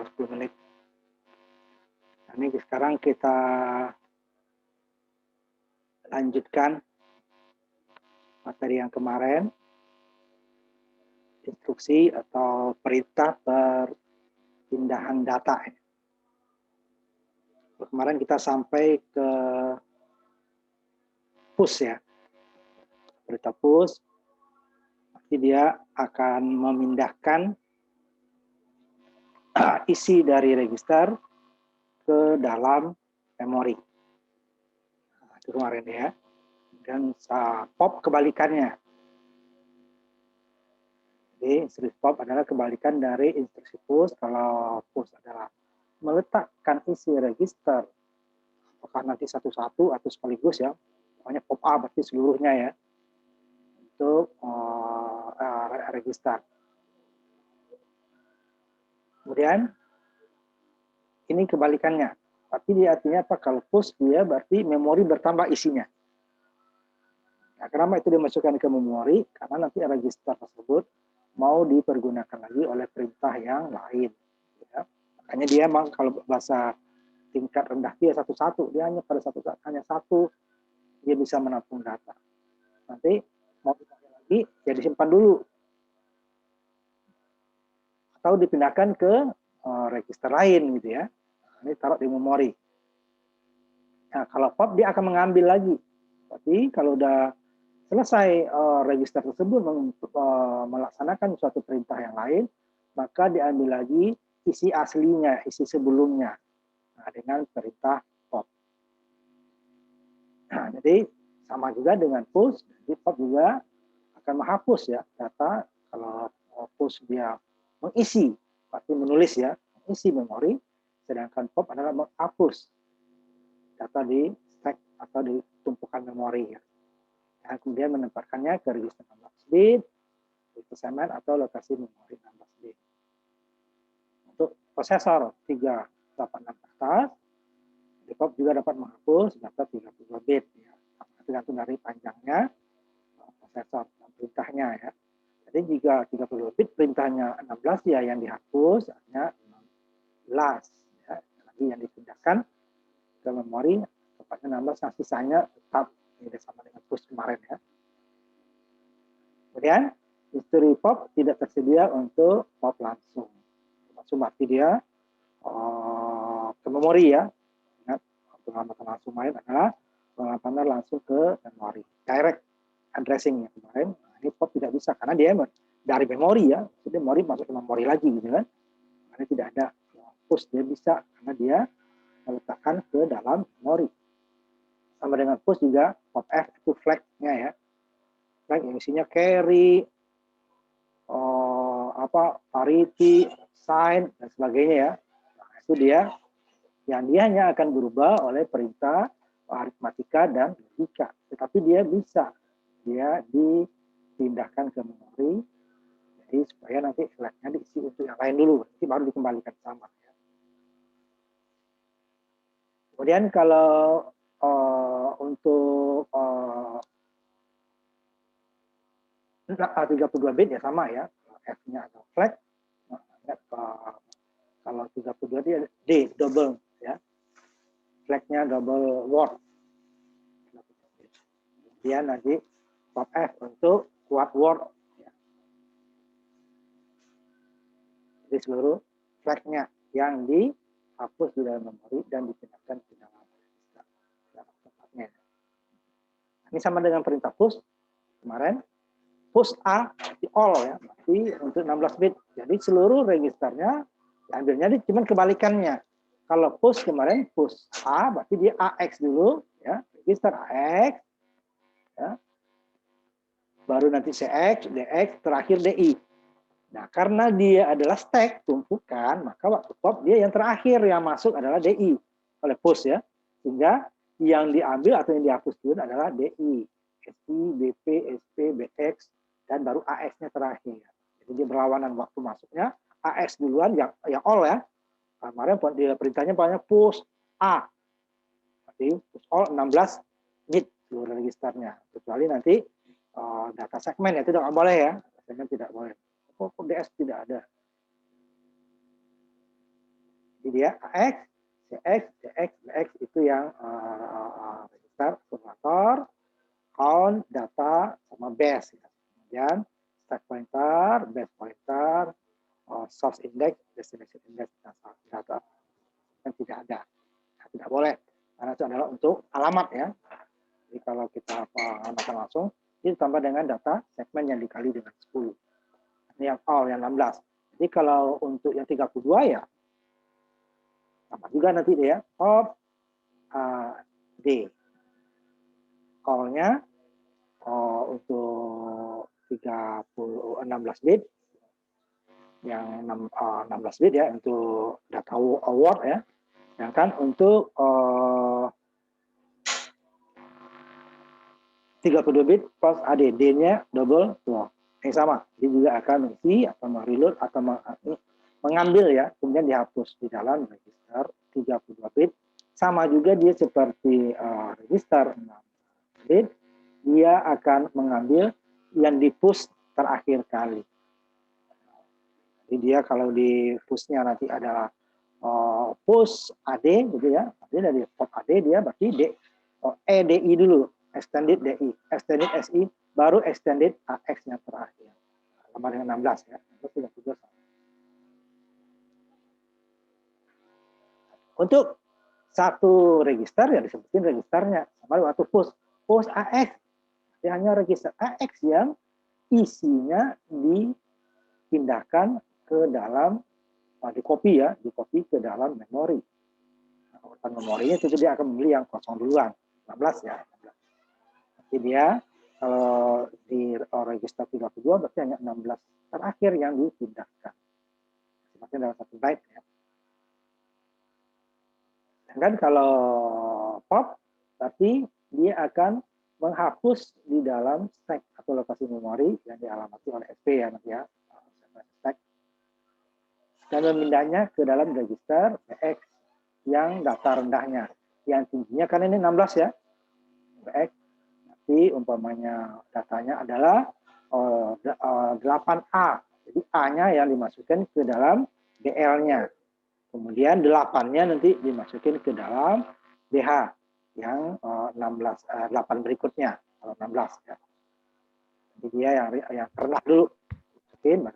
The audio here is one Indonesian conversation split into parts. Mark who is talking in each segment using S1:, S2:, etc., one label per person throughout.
S1: atau 10 menit. Ini sekarang kita lanjutkan materi yang kemarin, instruksi atau perintah perpindahan data. Kemarin kita sampai ke push ya, perintah push. Nanti dia akan memindahkan isi dari register ke dalam memori. Nah, itu kemarin ya. Dan pop kebalikannya. Jadi instruksi pop adalah kebalikan dari instruksi push. Kalau push adalah meletakkan isi register, apakah nanti satu-satu atau sekaligus ya. Pokoknya pop A berarti seluruhnya ya. Untuk register. Kemudian ini kebalikannya. Tapi dia artinya apa? Kalau push dia berarti memori bertambah isinya. Nah, kenapa itu dimasukkan ke memori? Karena nanti register tersebut mau dipergunakan lagi oleh perintah yang lain. Ya. Makanya dia memang kalau bahasa tingkat rendah dia satu-satu, dia hanya pada hanya satu dia bisa menampung data. Nanti mau dipakai lagi, ya disimpan dulu. Atau dipindahkan ke register lain gitu ya. Ini taruh di memori. Nah, kalau pop dia akan mengambil lagi. Tapi kalau udah selesai register tersebut melaksanakan suatu perintah yang lain, maka diambil lagi isi aslinya, isi sebelumnya. Nah, dengan perintah pop. Nah, jadi sama juga dengan push, jadi pop juga akan menghapus ya data. Kalau push dia mengisi, berarti menulis ya, mengisi memori, sedangkan pop adalah menghapus data di stack atau di tumpukan memori ya. Dan kemudian menempatkannya ke register 16 bit, register segmen atau lokasi memori 16 bit. Untuk prosesor 386 ke atas, pop juga dapat menghapus data 32 bit ya. Tergantung dari panjangnya prosesor dan perintahnya ya. Jadi jika 32 bit perintahnya 16 ya yang dihapus hanya 16 ya. Lagi yang dipindahkan ke memori tepatnya 16, yang sisanya tetap ini sama dengan push kemarin ya. Kemudian history pop tidak tersedia untuk pop langsung. Langsung berarti dia ke memori ya. Ingat, pengamatan langsung main adalah pengamatan langsung ke memori. Direct addressing yang kemarin. Ini pop tidak bisa karena dia dari memori ya, jadi memori masuk ke memori lagi gitu kan. Karena tidak ada push, dia bisa karena dia meletakkan ke dalam memori. Sama dengan push juga pop F itu flag-nya ya. Flag yang isinya carry, parity, sign dan sebagainya ya. Nah, itu dia yang dia hanya akan berubah oleh perintah aritmatika dan logika. Tetapi dia bisa dipindahkan ke memori, jadi supaya nanti flag-nya diisi untuk yang lain dulu, nanti baru dikembalikan sama. Ya. Kemudian kalau untuk 32 bit ya sama ya, F-nya atau flag. Kalau 32 dia D double ya, flag-nya double word. Kemudian nanti pop F untuk quad word. Ya. Jadi seluruh flag-nya yang dihapus di dalam memori dan dipindahkan ke dalam tempatnya. Ini sama dengan perintah push kemarin. Push A di all ya, berarti untuk 16 bit. Jadi seluruh registernya diambilnya cuma kebalikannya. Kalau push kemarin push A berarti dia AX dulu ya, register AX ya. Baru nanti CX, DX, terakhir DI. Nah, karena dia adalah stack tumpukan, maka waktu pop dia yang terakhir yang masuk adalah DI oleh push ya. Sehingga yang diambil atau yang dihapus dulu adalah DI, SI, BP, SP, BX, dan baru AX-nya terakhir. Jadi dia berlawanan waktu masuknya, AX duluan yang all ya. Kemarin perintahnya banyak push A. Berarti push all 16 bit seluruh registernya. Kecuali nanti data segmen ya, itu tidak boleh ya. Segmen tidak boleh. DS tidak ada. Jadi dia AX, CX, DX, BX itu yang register akumulator, count, data, sama base. Kemudian stack pointer, base pointer, source index, destination index, data yang tidak ada, tidak boleh, karena itu adalah untuk alamat ya. Jadi kalau kita menggunakan langsung, itu ditambah dengan data segmen yang dikali dengan 10. Ini yang all, yang 16. Jadi kalau untuk yang 32 ya, sama juga nanti dia, pop D. All-nya untuk 16 bit, yang 16 bit ya untuk data award ya. Sedangkan untuk 32 bit pas AD, D-nya double 2. Yang sama, dia juga akan mengisi atau mereload atau mengambil ya, kemudian dihapus di dalam register 32 bit. Sama juga dia seperti register 6 bit, dia akan mengambil yang di push terakhir kali. Jadi dia kalau di pushnya nanti adalah push AD gitu ya, jadi dari port AD dia berarti EDI dulu, extended DI, extended SI, baru extended AX yang terakhir. Sama dengan 16 ya. Untuk satu register ya disebutin registernya, sama waktu push AX, dia hanya register AX yang isinya dipindahkan ke dalam di copy ke dalam memori. Nah, urutan memorinya itu dia akan memilih yang kosong duluan, 16 ya. Jadi dia kalau di register 32 berarti hanya 16 terakhir yang dipindahkan. Maksudnya dalam satu byte ya. Dan kalau pop berarti dia akan menghapus di dalam stack atau lokasi memori yang dialamati oleh SP ya nanti ya. Stack. Dan memindahnya ke dalam register BX yang data rendahnya. Yang tingginya kan ini 16 ya. BX. Nanti umpamanya datanya adalah 8A. Jadi A-nya yang dimasukkan ke dalam BL-nya. Kemudian 8-nya nanti dimasukin ke dalam BH yang 8 berikutnya, kalau 16 ya. Jadi dia yang rendah dulu. Masukin,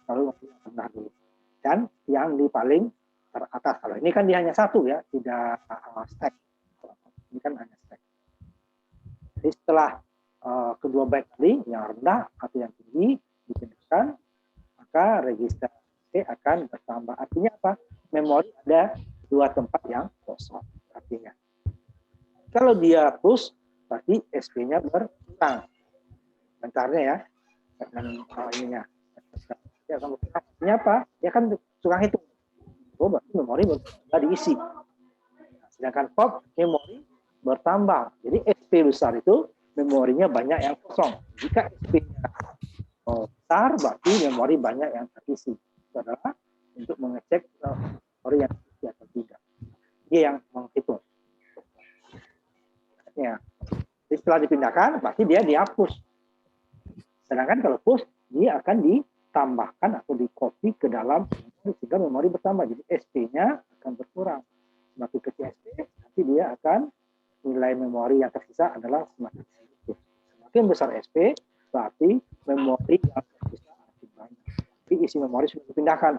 S1: lalu rendah dulu. Dan yang di paling teratas. Kalau ini kan dia hanya satu ya, tidak stack. Ini kan hanya stack. Jadi setelah kedua byte tadi, yang rendah atau yang tinggi dipindahkan, maka register SP akan bertambah. Artinya apa? Memori ada dua tempat yang kosong. Artinya, kalau dia push, berarti SP-nya berkurang. Bentarnya ya, dengan ininya. Ya, artinya apa? Dia kan suka hitung. Oh, berarti memori bertambah diisi. Nah, sedangkan pop memori bertambah. Jadi SP besar itu memorinya banyak yang kosong. Jika SP-nya besar, berarti memori banyak yang terisi. Itu adalah untuk mengecek memori yang terisi atau tidak. Dia yang menghitung. Ya. Jadi setelah dipindahkan, berarti dia dihapus. Sedangkan kalau push, dia akan ditambahkan atau di-copy ke dalam sehingga memori bertambah. Jadi SP-nya akan berkurang. Semakin kecil SP, nanti dia akan nilai memori yang tersisa adalah semakin sedikit. Semakin besar SP, berarti memori yang tersisa makin banyak. Jadi isi memori sudah dipindahkan,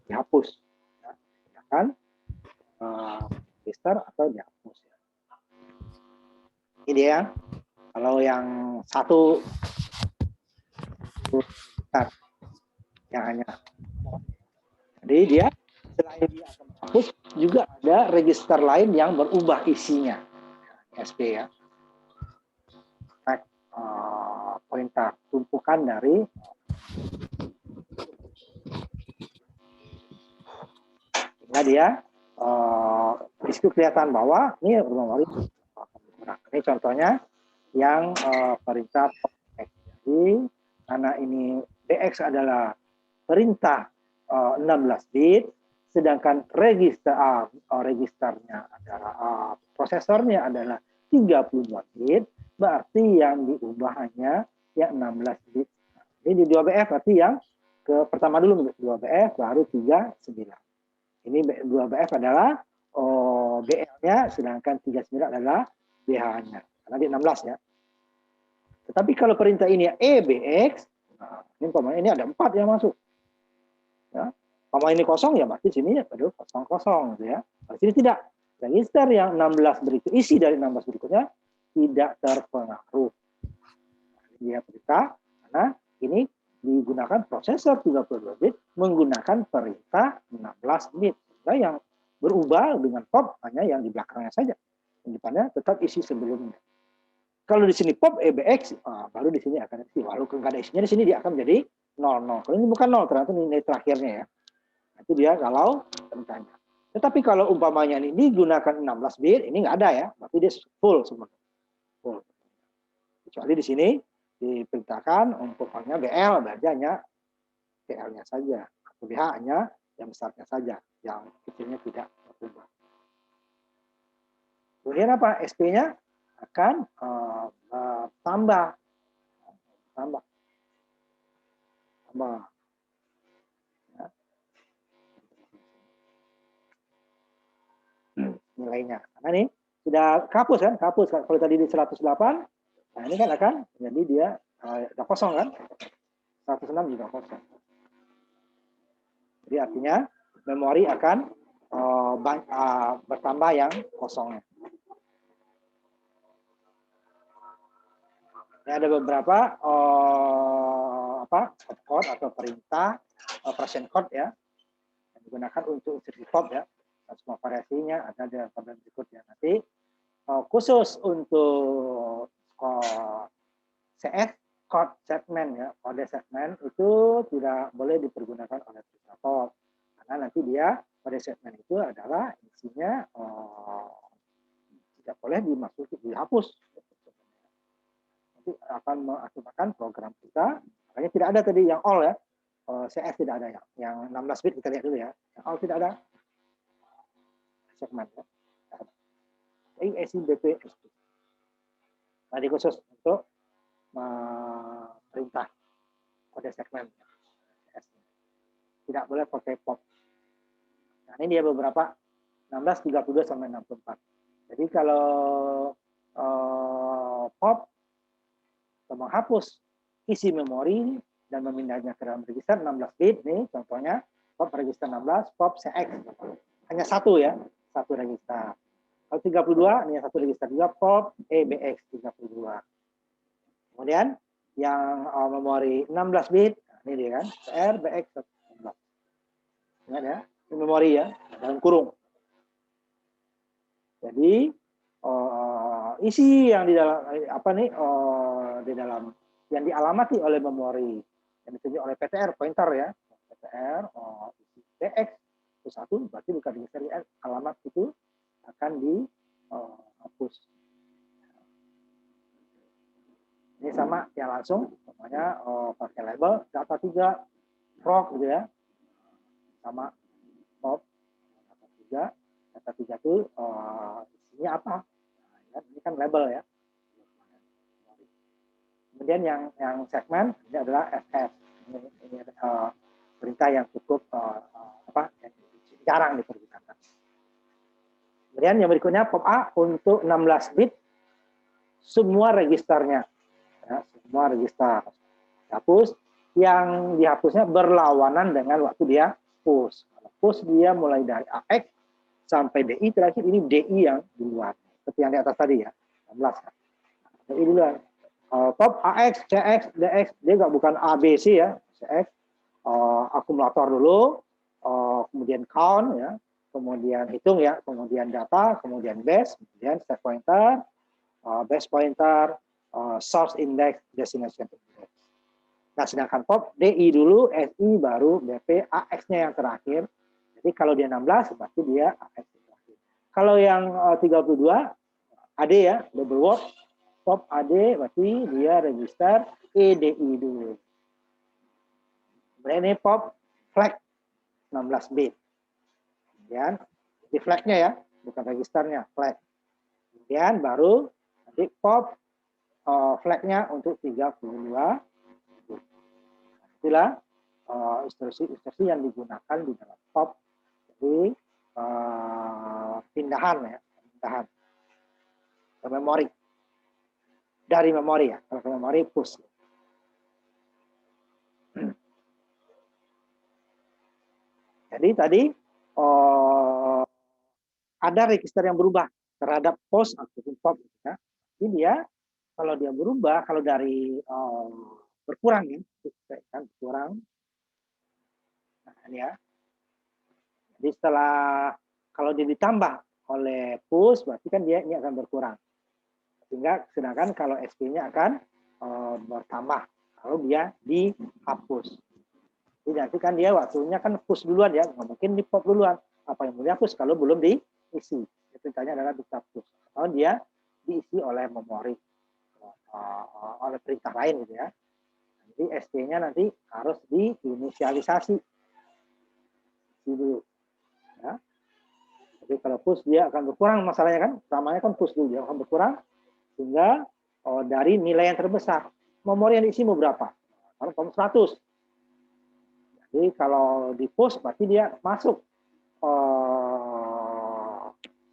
S1: dihapus. Ya, pindahkan register atau dihapus. Ya. Ini dia. Kalau yang satu yang hanya. Jadi dia selain dia akan menghapus, juga ada register lain yang berubah isinya. SP ya. Pointer tumpukan dari sehingga dia di situ kelihatan bahwa ini memori akan berkurang. Ini contohnya yang perintah POX. Jadi karena ini DX adalah perintah 16 bit, sedangkan registernya adalah prosesornya adalah 32 bit, berarti yang diubah hanya yang 16 bit. Jadi di 2BF berarti yang ke pertama dulu 2BF baru 39. Ini 2BF adalah BL-nya, sedangkan 39 adalah BH-nya. Karena dia 16 ya. Tetapi kalau perintah ini EBX, nah, ini ada 4 yang masuk. Ya. Kalau ini kosong ya berarti sini ada kosong gitu ya. Di sini tidak. Register yang 16 berikut, isi dari 16 berikutnya tidak terpengaruh. Dia perintah karena ini digunakan prosesor 32 bit menggunakan perintah 16 bit. Nah, yang berubah dengan pop hanya yang di belakangnya saja. Yang depannya tetap isi sebelumnya. Kalau di sini pop EBX, baru di sini akan isi. Walaupun nggak ada isinya di sini dia akan menjadi 00. Kalau ini bukan 0, ternyata nilai terakhirnya ya. Itu dia kalau perintahnya. Tetapi kalau umpamanya ini digunakan 16 bit, ini nggak ada ya. Berarti dia full semua. Full. Kecuali di sini diperintahkan umpamanya BL, berarti hanya BL-nya saja. Atau BH hanya yang besarnya saja. Yang kecilnya tidak berubah. Kemudian apa? SP-nya akan tambah. Ya. Nilainya. Karena ini sudah kapus kan? Kapus. Kalau tadi di 108, nah ini kan akan jadi dia udah kosong kan? 106 juga kosong. Jadi artinya memori akan bertambah yang kosongnya. Ini ada beberapa opcode atau perintah operation code ya yang digunakan untuk instruksi pop ya. Semua variasinya ada di tabel berikutnya nanti. Khusus untuk CS code segment ya, kode segmen itu tidak boleh dipergunakan oleh operator karena nanti dia kode segmen itu adalah isinya tidak boleh dimasuki, dihapus. Nanti akan mengakibatkan program kita, makanya tidak ada tadi yang all ya, CS tidak ada ya, yang 16 bit kita lihat dulu ya, yang all tidak ada segmen ya. ISIBP tadi khusus untuk perintah kode segmen tidak boleh pakai pop. Nah ini dia beberapa 16, 32 sampai 64. Jadi kalau pop menghapus isi memori dan memindahnya ke dalam register 16 bit nih contohnya pop register 16 pop CX hanya satu ya, satu register. Kalau 32 ini satu register juga pop EBX 32. Kemudian yang memori 16 bit, ini dia kan, CR BX 16. Ingat ya, ini memori ya, dalam kurung. Jadi isi yang di dalam di dalam yang dialamati oleh memori yang ditunjuk oleh PTR pointer ya, PTR isi BX itu satu, berarti bukan register alamat itu akan dihapus. Ini sama yang langsung, namanya pakai label data 3 proc gitu ya, sama pop data 3 itu isinya apa? Nah, ini kan label ya. Kemudian yang segmen ini adalah FF. Ini perintah yang cukup yang jarang dipergunakan. Kemudian yang berikutnya pop A untuk 16 bit semua registernya. Ya, semua register hapus, yang dihapusnya berlawanan dengan waktu dia push. Push dia mulai dari AX sampai DI, terakhir ini DI yang duluan. Seperti yang di atas tadi ya, 16. DI duluan. Pop AX, CX, DX, dia nggak bukan ABC ya, CX. Akumulator dulu, kemudian count ya, kemudian hitung ya, kemudian data, kemudian base, kemudian stack pointer, base pointer, source index, destination index. Nah, sedangkan pop DI dulu, SI baru BP, AX-nya yang terakhir. Jadi kalau dia 16 berarti dia AX yang terakhir. Kalau yang 32 AD ya, double word, pop AD berarti dia register EDI dulu. Kemudian ini pop flag 16 bit. Kemudian di flagnya ya, bukan registernya, flag. Kemudian baru nanti pop flagnya untuk 32. Itulah instruksi yang digunakan di dalam POP. Jadi pindahan ke memori, dari memori ya, kalau ke memori push. Jadi tadi ada register yang berubah terhadap post ataupun pop. Ya. Jadi dia kalau dia berubah, kalau dari berkurang ya, kan berkurang. Nah, ini ya. Jadi setelah kalau dia ditambah oleh push, berarti kan dia ini akan berkurang. Sehingga sedangkan kalau SP-nya akan bertambah kalau dia dihapus. Jadi nanti kan dia waktunya kan push duluan ya, nggak mungkin di pop duluan. Apa yang mau dihapus kalau belum diisi? Perintahnya adalah dihapus. Atau dia diisi oleh memori, oleh perintah lain gitu ya. Jadi SP-nya nanti harus diinisialisasi dulu. Ya. Jadi kalau push dia akan berkurang masalahnya kan, pertamanya kan push dulu dia akan berkurang sehingga dari nilai yang terbesar. Memori yang diisi mau berapa? Kalau 100. Jadi kalau di push berarti dia masuk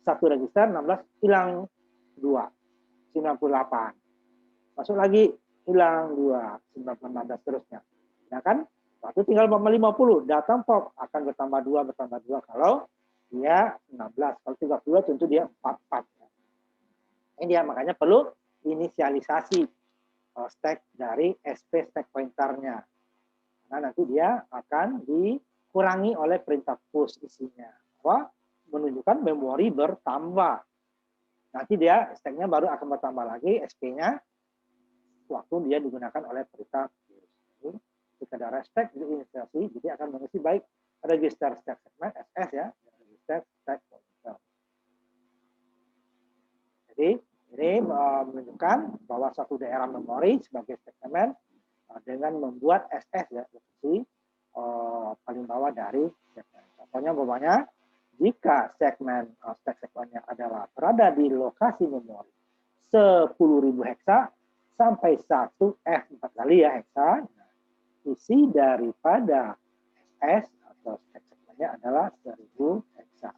S1: satu register 16 hilang 2 98. Masuk lagi hilang 2 19 seterusnya. Ya kan? Waktu tinggal 50 datang pop akan bertambah 2 kalau dia 16. Kalau 32 tentu dia 44. Ini dia makanya perlu inisialisasi stack dari SP stack pointernya. Nah, nanti dia akan dikurangi oleh perintah push isinya. Bahwa menunjukkan memori bertambah. Nanti dia stacknya baru akan bertambah lagi SP-nya waktu dia digunakan oleh perintah push. Jadi, jika ada stack inisiasi, jadi akan mengisi baik register stack segment SS ya, register stack pointer. Jadi ini menunjukkan bahwa suatu daerah memori sebagai segmen dengan membuat SS ya, posisi paling bawah dari segmen. Contohnya umpamanya jika segmen stack segmennya adalah berada di lokasi memori 10.000 heksa sampai 1 F 4 kali ya heksa, nah, isi daripada SS atau stack segmennya adalah 1000 heksa.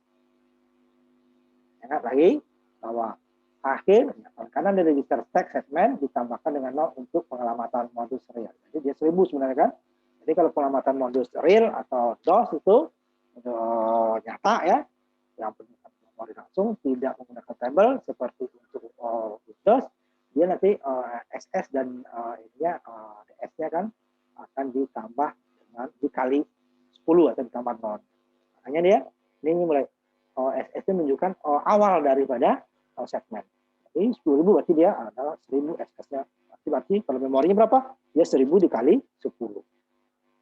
S1: Ingat lagi bahwa akhir karena dari register stack segmen ditambahkan dengan 0 untuk pengelamatan modus real. Jadi dia 1000 sebenarnya kan. Jadi kalau pengelamatan modus real atau DOS itu nyata ya, yang menggunakan memori langsung tidak menggunakan table seperti untuk Windows, dia nanti SS dan DS-nya kan akan ditambah dengan dikali 10 atau ditambah 0. Makanya dia ini mulai SS-nya menunjukkan awal daripada segmen. Jadi 10.000 berarti dia adalah 1000 SS-nya. Berarti kalau memorinya berapa? Dia 1000 dikali 10.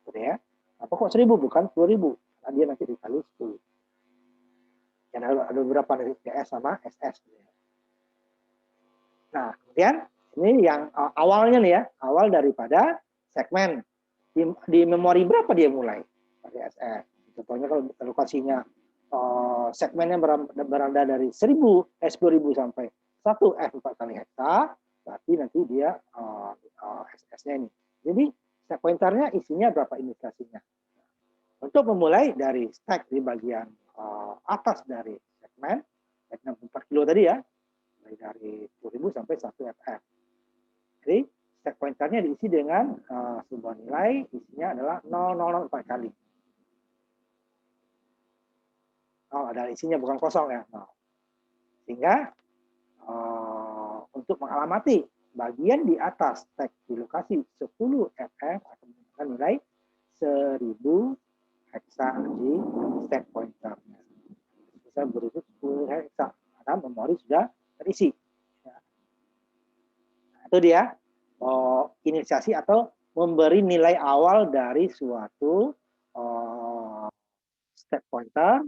S1: Gitu ya. Apa kok 1000 bukan 10.000? Karena dia nanti dikali 10. Ya, ada beberapa dari DS sama SS. Nah, kemudian ini yang awalnya nih ya, awal daripada segmen. Di memori berapa dia mulai? Dari SS. Contohnya kalau lokasinya segmennya berada dari 1000 sampai 1 F 4 kali hektar, berarti nanti dia SS-nya ini. Jadi stack pointernya isinya berapa inisiasinya. Untuk memulai dari stack di bagian atas dari segmen 64 kilo tadi ya, mulai dari 10.000 sampai 1 FF. Jadi stack pointernya diisi dengan sebuah nilai isinya adalah 0004 kali. Ada isinya bukan kosong ya. Sehingga untuk mengalamati bagian di atas stack di lokasi 10 FF akan menggunakan nilai 1000 heksa di stack pointernya. Bisa berisi 10 heksa karena memori sudah terisi. Nah, itu dia inisiasi atau memberi nilai awal dari suatu stack pointer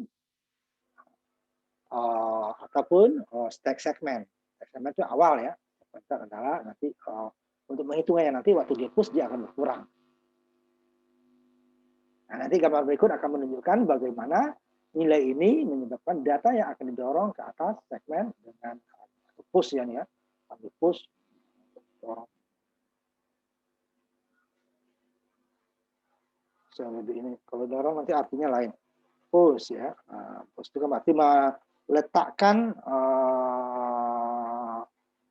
S1: ataupun stack segment. Stack segment itu awal ya. Stack pointer adalah nanti untuk menghitungnya nanti waktu dia push dia akan berkurang. Nah, nanti gambar berikut akan menunjukkan bagaimana nilai ini menyebabkan data yang akan didorong ke atas segmen dengan push ya, ambil push dorong push yang lebih ini. Kalau dorong nanti artinya lain. Push ya. Push itu kan berarti meletakkan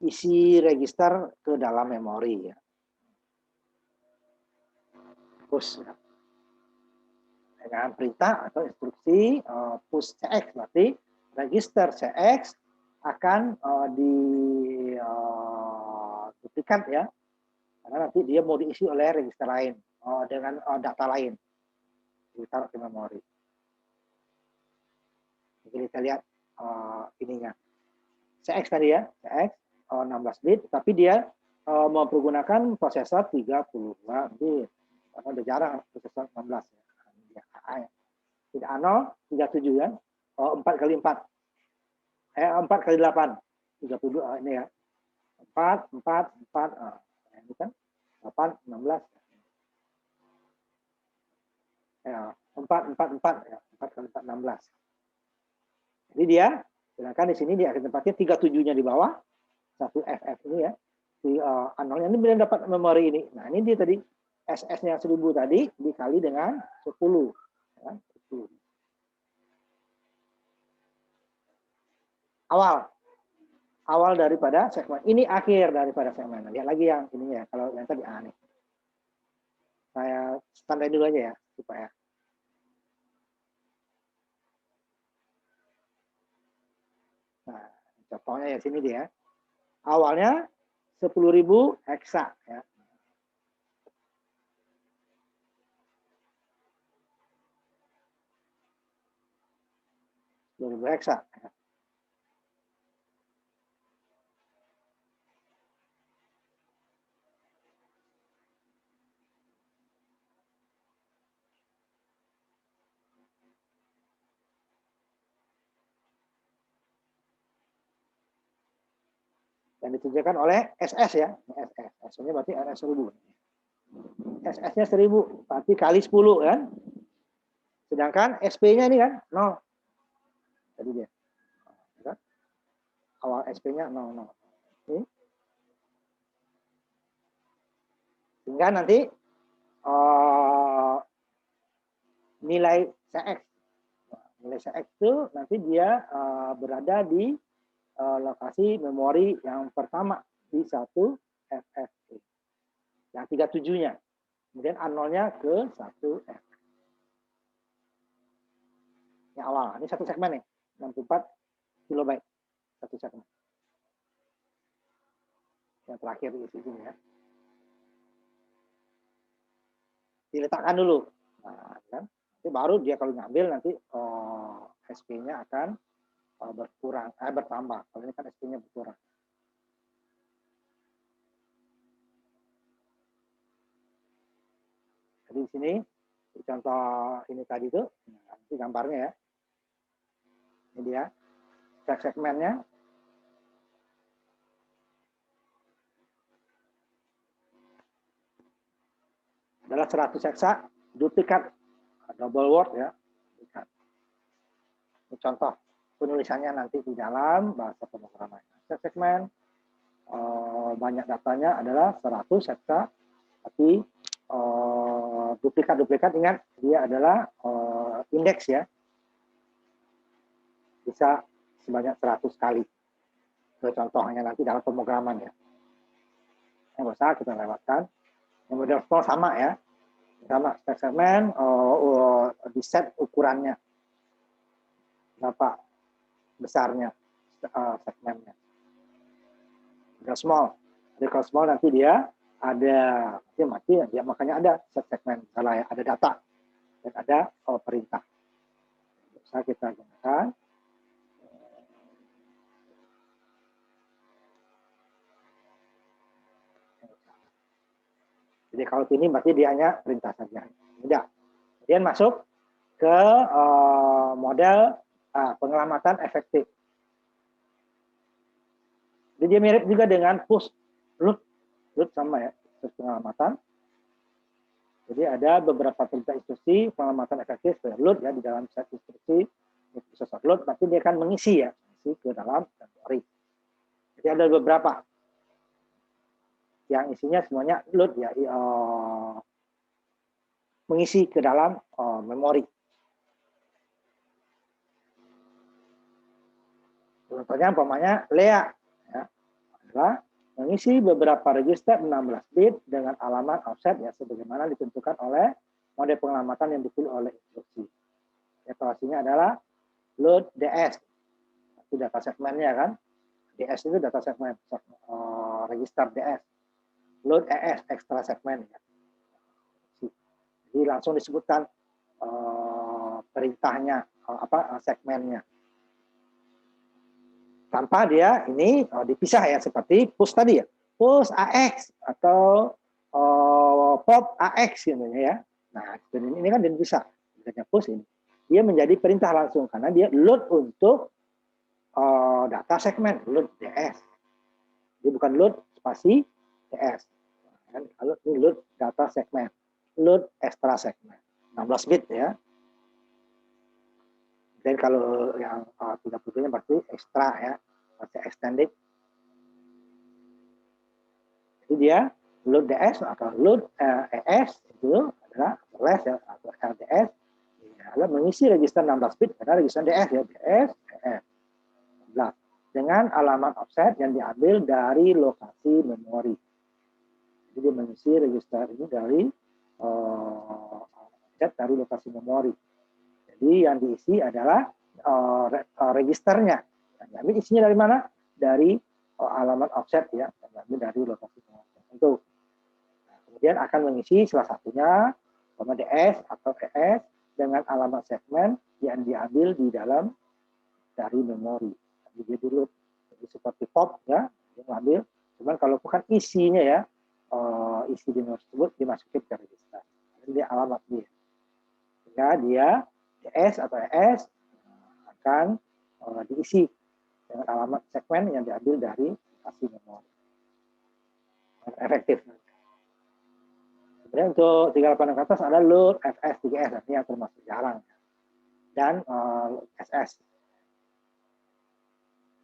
S1: isi register ke dalam memori ya. Push ya. Dengan perintah atau instruksi push CX berarti register CX akan duplikat ya, karena nanti dia mau diisi oleh register lain dengan data lain ditaruh ke memori. Jadi kita lihat ininya CX tadi ya, CX 16 bit, tapi dia mempergunakan prosesor 32 bit karena udah jarang prosesor 16 ya. Tidak A0, 37 ya. 4 kali 4. 4 kali 8. 32 ini ya. 4, 4, 4. Ini kan 8, 16. Ya, 4, 4, 4. Ya, 4 kali 4, 16. Jadi dia, sedangkan di sini dia akan tempatnya 37-nya di bawah. 1 FF ini ya. Si A0-nya ini benar dapat memori ini. Nah ini dia tadi. SS-nya 1000 tadi dikali dengan 10. Ya, 10. Awal daripada segmen ini, akhir daripada segmen. Lihat lagi yang ini ya, kalau yang tadi nih. Saya standar dulu aja ya supaya nah, contohnya ya sini dia. Awalnya 10.000 heksa ya. 10.000 heksa ya. Yang ditunjukkan oleh SS ya. SS. SS-nya berarti RS 1000. SS-nya 1000, berarti kali 10 kan. Sedangkan SP-nya ini kan 0. Tadi dia. Awal SP-nya 00. Ini. Sehingga nanti nilai CX. Nilai CX itu nanti dia berada di lokasi memori yang pertama di 1 FFP. Yang 37-nya. Kemudian A0-nya ke 1 F. Yang awal. Ini satu segmen nih. 64 kilobyte. Satu segmen. Yang terakhir di sini ya. Diletakkan dulu. Nah, kan? Nanti baru dia kalau ngambil nanti SP-nya akan berkurang, bertambah. Kalau ini kan SP-nya berkurang. Jadi di sini contoh ini tadi itu, nanti gambarnya ya. Ini dia segmennya. Adalah 100 heksa duplikat double word ya. Ini contoh penulisannya nanti di dalam bahasa pemrograman. Segmen banyak datanya adalah 100 heksa, tapi duplikat ingat dia adalah indeks ya, bisa sebanyak 100 kali. Itu contohnya nanti dalam pemrograman ya. Yang besar kita lewatkan. Yang model small sama ya, sama segmen di set ukurannya berapa besarnya segmennya. Model small, model small nanti dia ada dia makanya ada segmen salah ya, ada data dan ada perintah. Bisa kita gunakan. Jadi kalau ini berarti dia hanya perintah saja. Tidak. Kemudian masuk ke model penyelamatan efektif. Jadi dia mirip juga dengan push load sama ya, push penyelamatan. Jadi ada beberapa perintah instruksi penyelamatan efektif load ya di dalam set instruksi proses load, berarti dia akan mengisi ya, ke dalam memori. Jadi ada beberapa yang isinya semuanya load ya, mengisi ke dalam memori. Contohnya umpamanya Lea ya, adalah mengisi beberapa register 16 bit dengan alamat offset ya sebagaimana ditentukan oleh model pengelamatan yang dipilih oleh instruksi. Evaluasinya adalah load DS, itu data segmennya kan. DS itu data segmen, register DS. Load ES, extra segmen ya. Jadi langsung disebutkan perintahnya, segmennya. Tanpa dia ini dipisah ya seperti push tadi ya, push AX atau pop AX gitu ya. Nah ini kan dipisah, misalnya push ini dia menjadi perintah langsung karena dia load untuk data segmen, load DS. Dia bukan load spasi DS. Kalau ini load data segmen, load extra segmen, 16 bit ya. Dan kalau yang 30-nya pasti ekstra ya, pasti extended. Jadi dia load DS atau load ES itu adalah less ya atau LDS adalah mengisi register 16 bit karena register DS ya DS ES. Nah, dengan alamat offset yang diambil dari lokasi memori. Jadi dia mengisi register ini dari offset dari lokasi memori. Jadi yang diisi adalah registernya. Diambil isinya dari mana? Dari alamat offset ya, diambil dari lokasi tertentu. Nah, kemudian akan mengisi salah satunya DS atau ES dengan alamat segmen yang diambil di dalam dari memori. Jadi dulu seperti pop ya, dia mengambil. Cuman kalau bukan isinya ya, isi di memori tersebut dimasukin ke register. Jadi dia alamat dia. Sehingga dia DS atau ES akan diisi dengan alamat segmen yang diambil dari lokasi memori. Efektif. Kemudian untuk 38 ke atas ada load FS 3S, ini yang termasuk jarang. Dan SS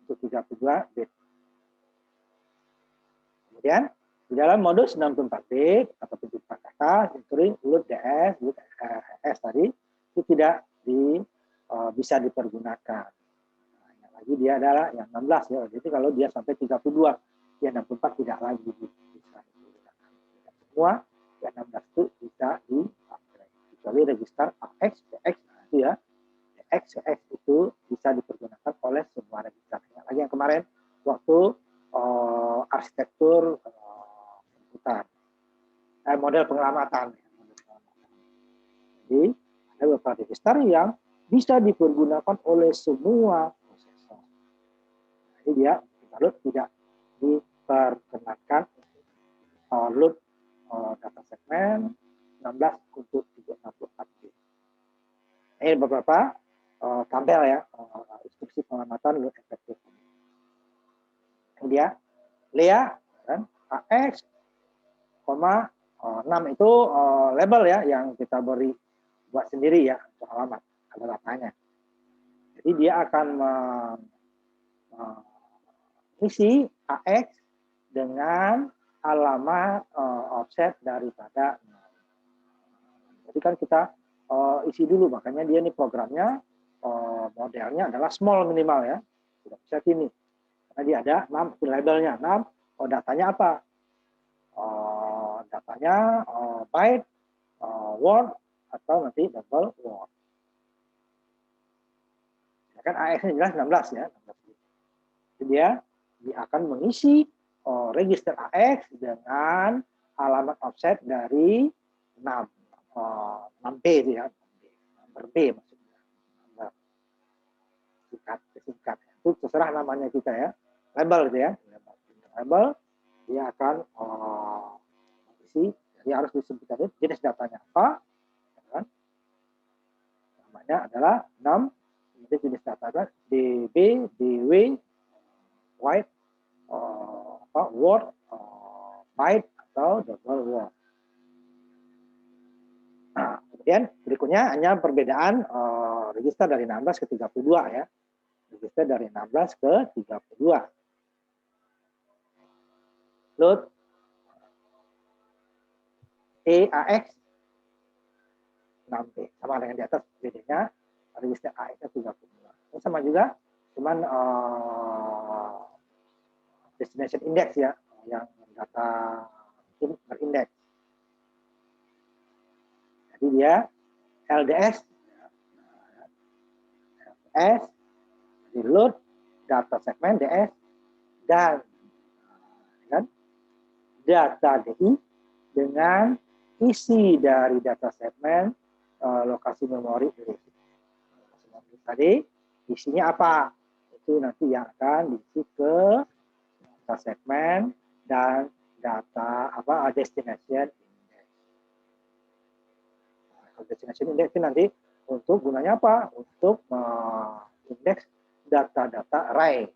S1: untuk 32 bit. Kemudian di dalam modus 64 bit atau 74 kata, including load DS, load SS tadi itu tidak bisa dipergunakan. Nah, lagi dia adalah yang 16 ya. Jadi kalau dia sampai 32, ya 64 tidak lagi bisa digunakan. Semua yang 16 itu bisa dipakai. Kecuali register AX, BX, nah itu ya. BX, CX itu bisa dipergunakan oleh semua register. Lagi yang kemarin waktu arsitektur komputer, model pengelamatan. Jadi ada beberapa register yang bisa dipergunakan oleh semua prosesor. Jadi dia load tidak diperkenankan load data segmen 16 untuk 64 bit. Ini beberapa tabel ya, instruksi pengamatan load efektif. Kemudian Lea kan, AX, 6 itu label ya yang kita beri buat sendiri ya untuk alamat, ada datanya. Jadi dia akan mengisi AX dengan alamat offset daripada. Jadi kan kita isi dulu, makanya dia ini programnya modelnya adalah small minimal ya, tidak bisa ini. Karena dia ada 6 labelnya, 6 datanya apa? Datanya byte, word, atau nanti double word. Ya kan AX-nya jelas 16 ya. 16. Jadi dia akan mengisi register AX dengan alamat offset dari 6B ya. Nomor B maksudnya. Singkat. Itu terserah namanya kita ya. Label gitu ya. Label dia akan mengisi, dia harus disebutkan jenis datanya apa. Kan? Namanya adalah 6, kemudian jenis datanya DB, DW, white, word, byte atau double word. Nah, kemudian berikutnya hanya perbedaan register dari 16 ke 32 ya. Register dari 16 ke 32. Load EAX 6B. Sama dengan di atas, bedanya register AX-nya 32. Ini sama juga, cuman destination index ya, yang data berindeks. Jadi dia LDS, di load data segmen DS, dan kan, data DI dengan isi dari data segmen lokasi memori tadi, isinya apa? Itu nanti yang akan diisi ke data segmen dan data destination index. Destination index itu nanti untuk gunanya apa? Untuk indeks data-data array.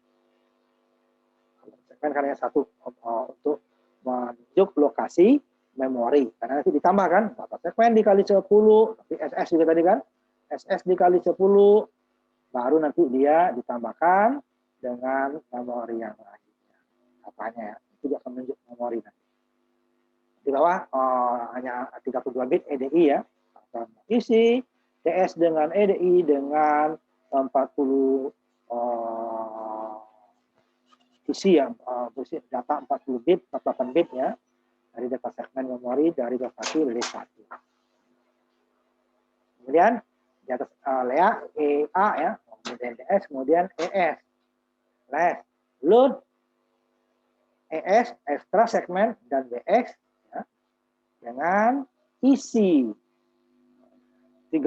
S1: Segmen karena satu untuk menunjuk lokasi memori. Karena nanti ditambahkan data segmen dikali 10, tapi SS juga tadi kan, SS dikali 10, baru nanti dia ditambahkan dengan memori yang lainnya. Apanya ya? Itu dia akan menunjuk memori nanti. Di bawah hanya 32 bit EDI ya. Akan isi DS dengan EDI dengan 40 isi yang data 40 bit, 48 bit ya, dari data segmen memori dari lokasi list 1. Kemudian di atas LEA, EA ya, kemudian DS, kemudian ES. Load ES, extra segmen, dan BX ya, dengan isi 32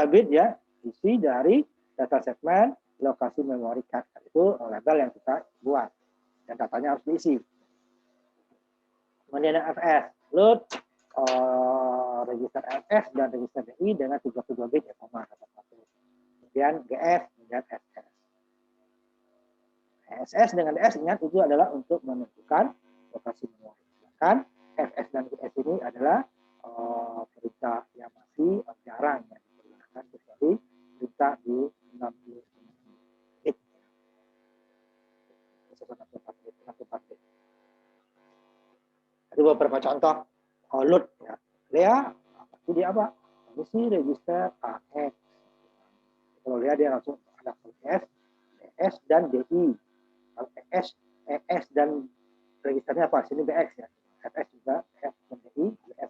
S1: bit ya, isi dari data segmen lokasi memori card. Itu label yang kita buat dan datanya harus diisi. Kemudian FS, load register FS dan register DI dengan 32 bit ya, sama kata satu. Kemudian GS, kemudian SS. SS dengan DS ingat itu adalah untuk menentukan lokasi memori. Sedangkan FS dan GS ini adalah perintah yang masih jarang yang digunakan, kecuali perintah di 64 bit. Ada beberapa contoh load ya. LEA itu dia apa? Isi register AX. Kalau LEA dia langsung ada ES, DS dan DI. Kalau ES dan registernya apa? Sini BX ya. FS juga F dan DI, BX.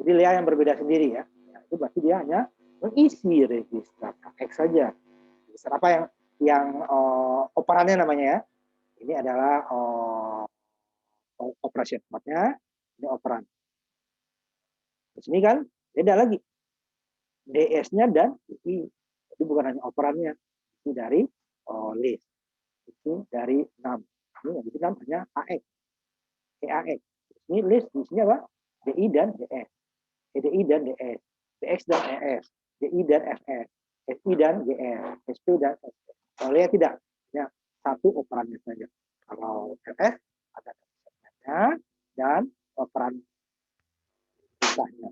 S1: Jadi LEA yang berbeda sendiri ya. Itu berarti dia hanya mengisi register AX saja. Register apa yang operannya namanya ya? Ini adalah operation mode-nya, ini operan. Di sini kan beda lagi. DS-nya dan DI. Jadi bukan hanya operannya. Ini dari list. Ini dari 6. Ini yang di 6 hanya AX. EAX. Ini list isinya apa? DI dan DS. EDI dan DS. BX dan ES. DI dan FS. SI dan GS. SP dan SS. Kalau lihat tidak. Ya, satu operannya saja. Kalau FS ada segmennya dan operan pisahnya.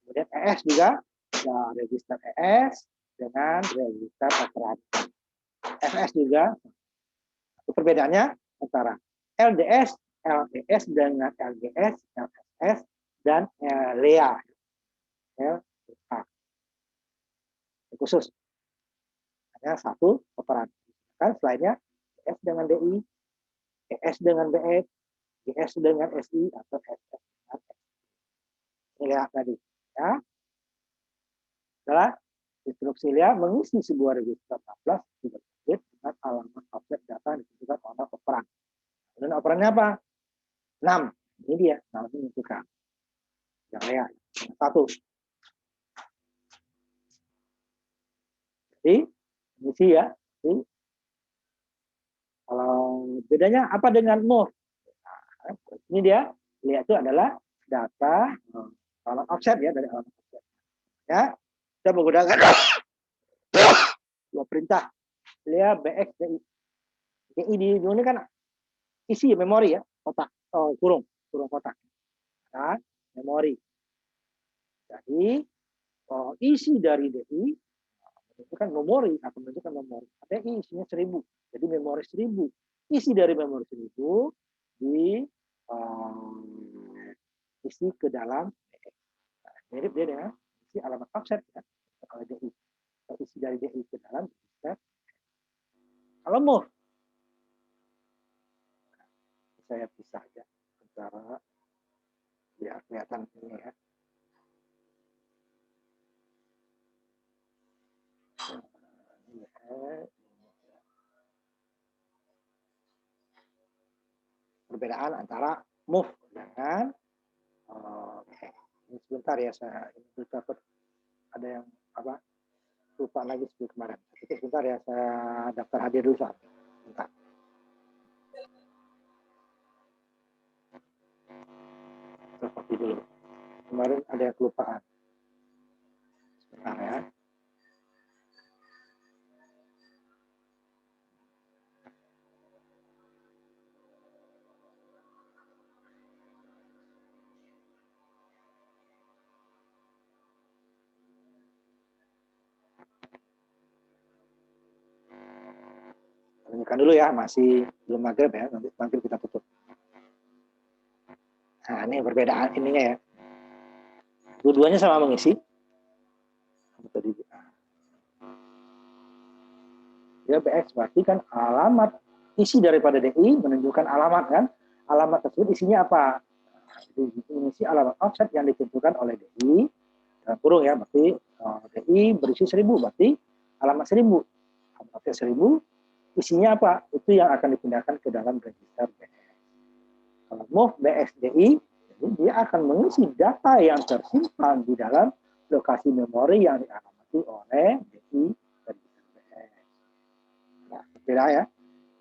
S1: Kemudian ES juga ada register ES dengan register operan. FS juga. Perbedaannya antara LDS, LDS dengan LGS, LSS, dan LEA. LEA. Khusus. Hanya satu operan. Kan selainnya ES dengan DI, ES dengan BX, GS dengan SI, atau SS dengan SI. LEA tadi. Ya. Adalah instruksi LEA mengisi sebuah register 16 bit dengan alamat objek data yang ditentukan oleh operan. Dan operannya apa? 6. Ini dia, 6 ini menentukan. Yang LEA. Satu. Jadi, mengisi ya. Jadi, kalau bedanya apa dengan move? Nah, ini dia, LEA itu adalah data alamat offset ya, dari alamat offset. Ya, kita menggunakan dua perintah. LEA BX DI. DI di ini kan isi memori ya, kotak, kurung kotak. Nah, memori. Jadi isi dari DI itu kan memori, akan menunjukkan memori. DI isinya 1000, jadi memori 1000. Isi dari memori 1000 di isi ke dalam DI. Nah, mirip dia dengan isi alamat offset ya, oleh DI. Kalau isi dari DI ke dalam register. Kalau move, saya pisah aja antara biar kelihatan ini ya. Perbedaan antara move dengan ini sebentar ya, saya ini takut ada yang apa lupa lagi seperti kemarin. Tapi sebentar ya, saya daftar hadir dulu soal. Bentar. Saya copy dulu. Kemarin ada yang kelupaan. Sebentar ya. Lanjutkan dulu ya, masih belum maghrib ya, nanti maghrib kita tutup. Nah, ini perbedaan ininya ya. Dua-duanya sama mengisi. Ya, BX berarti kan alamat isi daripada DI menunjukkan alamat kan. Alamat tersebut isinya apa? Mengisi alamat offset yang ditentukan oleh DI. Dalam kurung ya, berarti DI berisi 1000, berarti alamat 1000. Alamat 1000 isinya apa? Itu yang akan dipindahkan ke dalam register BX. Kalau move BXDI, dia akan mengisi data yang tersimpan di dalam lokasi memori yang dialamati oleh DI register BX. Nah, beda ya.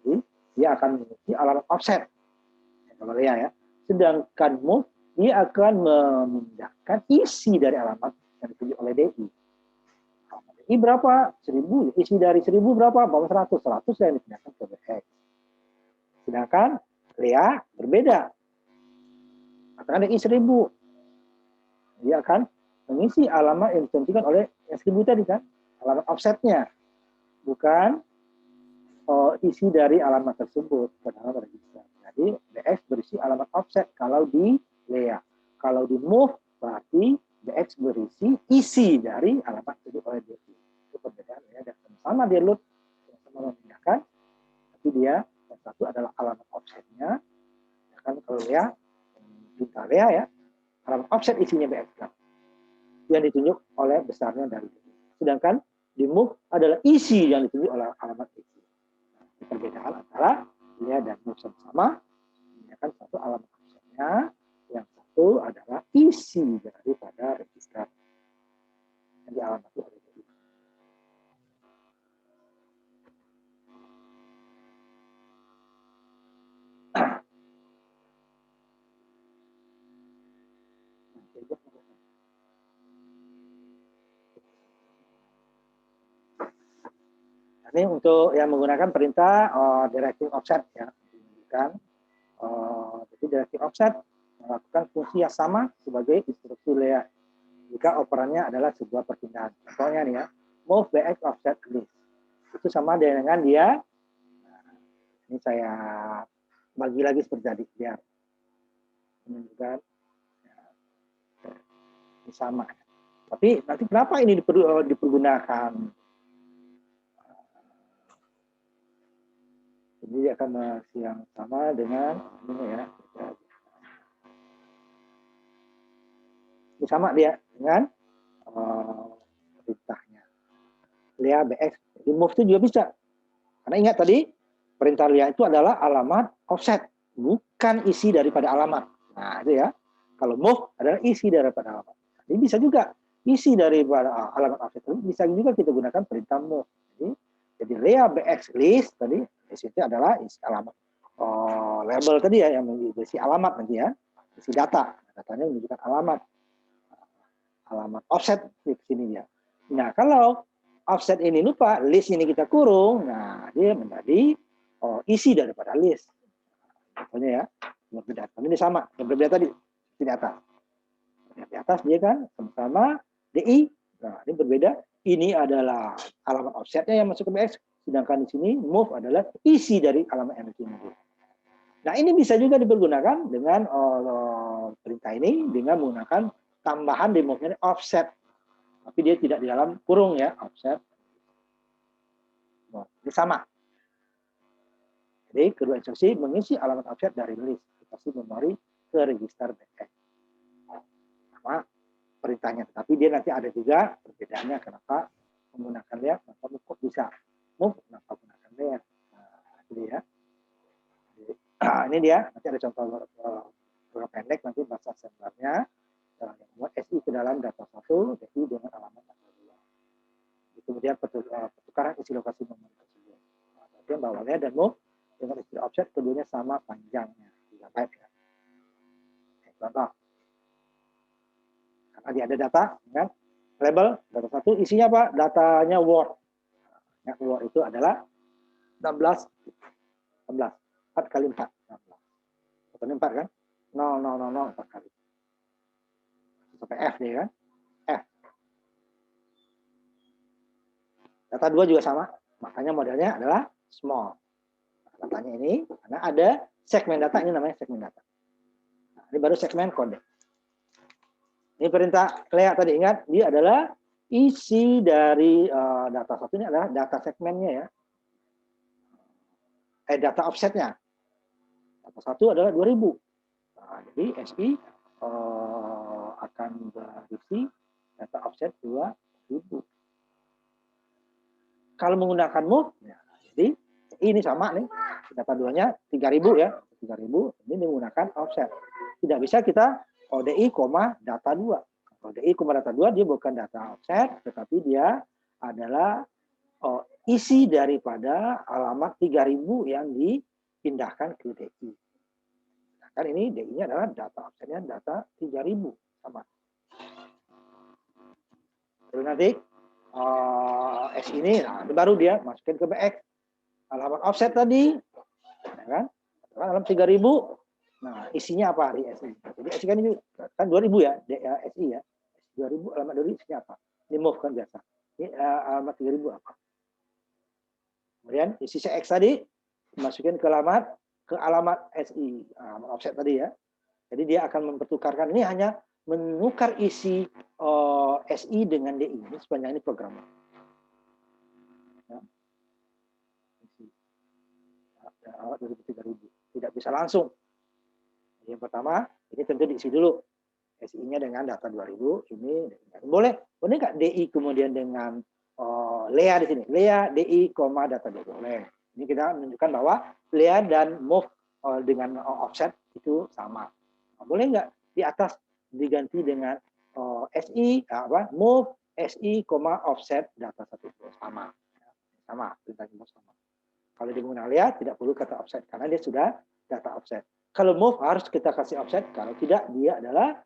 S1: Jadi, dia akan mengisi alamat offset. Kalau ya. Sedangkan move, dia akan memindahkan isi dari alamat yang ditunjuk oleh DI. DI berapa? 1000. Isi dari 1000 berapa? 100. 100 yang dipindahkan ke BX. Sedangkan Lea berbeda. Katakan DI 1000. Dia akan mengisi alamat yang ditentukan oleh yang 1000 tadi kan. Alamat offsetnya. Bukan isi dari alamat tersebut ke dalam register. Jadi BX berisi alamat offset kalau di Lea. Kalau di move berarti BX berisi isi dari alamat tersebut oleh DI. Itu perbedaan ya. Dan sama dia load, sama memindahkan, tapi dia yang satu adalah alamat offsetnya. Ya kan kalau Lea, pinta Lea ya, alamat offset isinya BX kan, yang ditunjuk oleh besarnya dari DI. Sedangkan di move adalah isi yang ditunjuk oleh alamat isi. Perbedaan antara Lea dan move sama-sama, ini kan satu alamat offsetnya, yang satu adalah isi daripada register yang dialamati oleh DI. Ini untuk yang menggunakan perintah directing offset ya, kan. Jadi directing offset melakukan fungsi yang sama sebagai instruksi Lea jika operannya adalah sebuah perpindahan. Contohnya nih ya, move BX offset list. Itu sama dengan dia. Nah, ini saya bagi lagi seperti tadi biar menunjukkan ya, ini sama. Tapi nanti kenapa ini dipergunakan? Jadi dia akan masih yang sama dengan ini ya. Ini sama dia dengan perintahnya. Lea BX. Di move itu juga bisa. Karena ingat tadi, perintah Lea itu adalah alamat offset, bukan isi daripada alamat. Nah, itu ya. Kalau move adalah isi daripada alamat. Jadi bisa juga isi daripada alamat offset itu bisa juga kita gunakan perintah move. Jadi Lea BX list tadi, isi itu adalah isi alamat. Label tadi ya, yang berisi alamat nanti ya. Isi data. Datanya menunjukkan alamat. Alamat offset di sini ya. Nah, kalau offset ini lupa, list ini kita kurung, nah dia menjadi isi daripada list. Contohnya ya, berbeda. Ini sama, yang berbeda tadi di atas. Di atas dia kan sama-sama DI. Nah, ini berbeda. Ini adalah alamat offsetnya yang masuk ke BX, sedangkan di sini move adalah isi dari alamat yang ditunggu. Nah, ini bisa juga dipergunakan dengan perintah ini dengan menggunakan tambahan di move-nya offset. tapi dia tidak di dalam kurung ya, offset. Ini sama. Jadi kedua instruksi mengisi alamat offset dari list lokasi memori ke register backend. Sama perintahnya, tapi dia nanti ada juga perbedaannya kenapa menggunakan layer, kenapa kok bisa move, kenapa menggunakan layer. Nah, ini ya. Ini dia, nanti ada contoh program pendek nanti bahasa assemblernya. Membuat SI ke dalam data 1, DI dengan alamat data 2. Kemudian pertukaran isi lokasi memori tersebut. Nah, kemudian bahwa layer dan move dengan istilah offset keduanya sama panjangnya, 3 byte ya. Contoh. Karena dia ada data, kan? Label data 1 isinya apa? Datanya Word. Yang Word itu adalah 16 4 kali 4 16. Contohnya 4 kan? 0 0 0 0 4 kali. Sampai F deh kan? F. Data 2 juga sama, makanya modelnya adalah small. Datanya ini karena ada segmen data, ini namanya segmen data. Nah, ini baru segmen kode. Ini perintah clear tadi, ingat dia adalah isi dari data satu ini adalah data segmennya ya. Data offsetnya. Data satu adalah 2000. Nah, jadi SI akan berisi data offset 2000. Kalau menggunakan move, ya, jadi ini sama nih, data 2-nya 3000 ya, 3000 ini menggunakan offset. Tidak bisa kita ODI, data 2. ODI, data 2 dia bukan data offset, tetapi dia adalah isi daripada alamat 3000 yang dipindahkan ke DI. Kan ini DI-nya adalah data offsetnya data 3000 sama. Terus nanti S ini, nah ini baru dia masukin ke BX. Alamat offset tadi, ya kan? Alamat 3000. Nah, isinya apa di SI? Jadi SI kan ini kan 2000 ya, SI ya. 2000 alamat 2000 isinya apa? Ini move kan biasa. Ini alamat 3000 apa? Kemudian isi CX tadi masukin ke alamat SI, alamat offset tadi ya. Jadi dia akan mempertukarkan, ini hanya menukar isi SI dengan DI. Ini sepanjang ini programnya. Ya. Alamat 3000. Tidak bisa langsung. Yang pertama, ini tentu diisi dulu. SI-nya dengan data 2000, ini boleh nggak DI kemudian dengan Lea di sini. Lea, DI, data 2 boleh. Ini kita menunjukkan bahwa Lea dan move dengan offset itu sama. Nah, boleh nggak di atas diganti dengan SI, move, SI, offset data 1 sama. Sama, perintahnya sama. Kalau dia menggunakan Lea, tidak perlu kata offset, karena dia sudah data offset. Kalau move harus kita kasih offset, kalau tidak dia adalah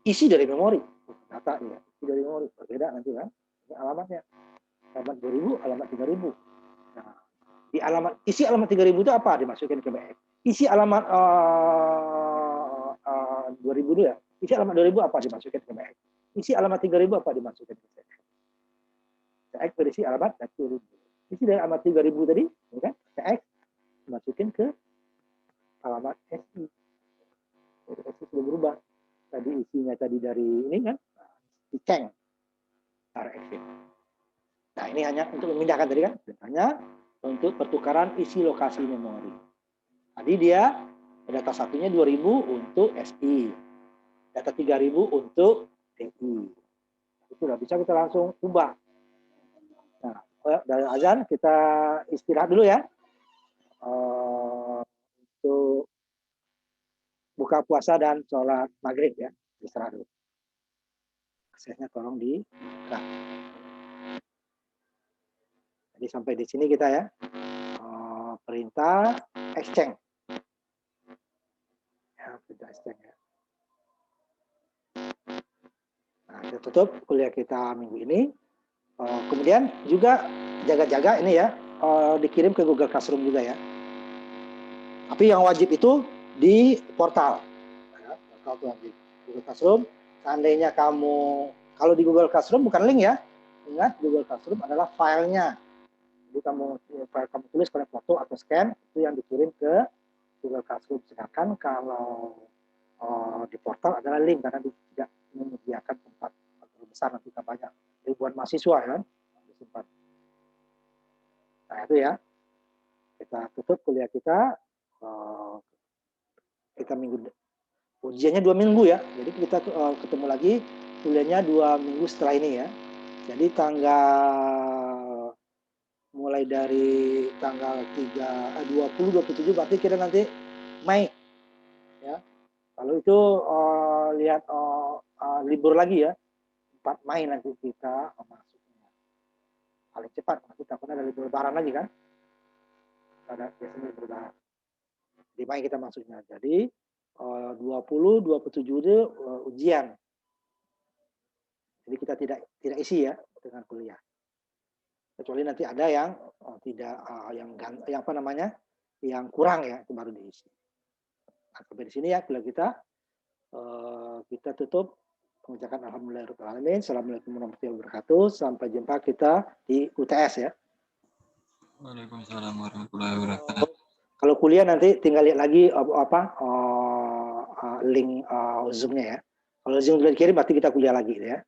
S1: isi dari memori. Data ya, isi dari memori. Berbeda nanti kan. Ini alamatnya. Alamat 2000, alamat 3000. Nah, di isi alamat 3000 itu apa? Dimasukin ke BX. Isi alamat 2000 dulu ya. Isi alamat 2000 apa? Dimasukin ke BX. Isi alamat 3000 apa? Dimasukin ke CX. CX berisi alamat 3000. Isi dari alamat 3000 tadi, ya kan? CX dimasukin ke alamat SI. SI sudah berubah. Tadi isinya tadi dari ini kan diceng secara exit. Nah ini hanya untuk memindahkan tadi kan, hanya untuk pertukaran isi lokasi memori. Tadi dia data satunya 2000 untuk SI, data 3000 untuk DI. Itu sudah bisa kita langsung ubah. Nah dari azan kita istirahat dulu ya. Untuk buka puasa dan sholat maghrib ya, istirahat dulu. Aksesnya tolong dibuka. Jadi sampai di sini kita ya, perintah exchange. Ya, perintah exchange ya. Nah, kita tutup kuliah kita minggu ini. Kemudian juga jaga-jaga ini ya, dikirim ke Google Classroom juga ya. Tapi yang wajib itu di portal. Ya, portal itu wajib. Google Classroom. Seandainya kamu, kalau di Google Classroom bukan link ya. Ingat, Google Classroom adalah filenya. Jadi file kamu tulis pada foto atau scan, itu yang dikirim ke Google Classroom. Sedangkan kalau di portal adalah link, karena tidak menyediakan tempat besar nanti kita banyak ribuan mahasiswa kan. Nah itu ya, kita tutup kuliah kita. Kita ujiannya 2 minggu ya, jadi kita ketemu lagi kuliahnya 2 minggu setelah ini ya. Jadi mulai dari tanggal 20, 27 berarti kita nanti Mei ya. Kalau itu lihat libur lagi ya, 4 Mei nanti kita masuknya. Paling cepat, nanti takutnya ada libur lebaran lagi kan. Ada biasanya libur lebaran. Di Mei kita masuknya. Jadi 20, 27 itu ujian. Jadi kita tidak isi ya dengan kuliah. Kecuali nanti ada yang tidak yang apa namanya? Yang kurang ya, itu baru diisi. Nah, sampai di sini ya kuliah kita tutup mengucapkan alhamdulillahirobbilalamin. Assalamualaikum warahmatullahi wabarakatuh. Sampai jumpa kita di UTS ya.
S2: Waalaikumsalam warahmatullahi wabarakatuh.
S1: Kalau kuliah nanti tinggal lihat lagi link Zoom-nya ya. Kalau Zoom sudah dikirim berarti kita kuliah lagi ya.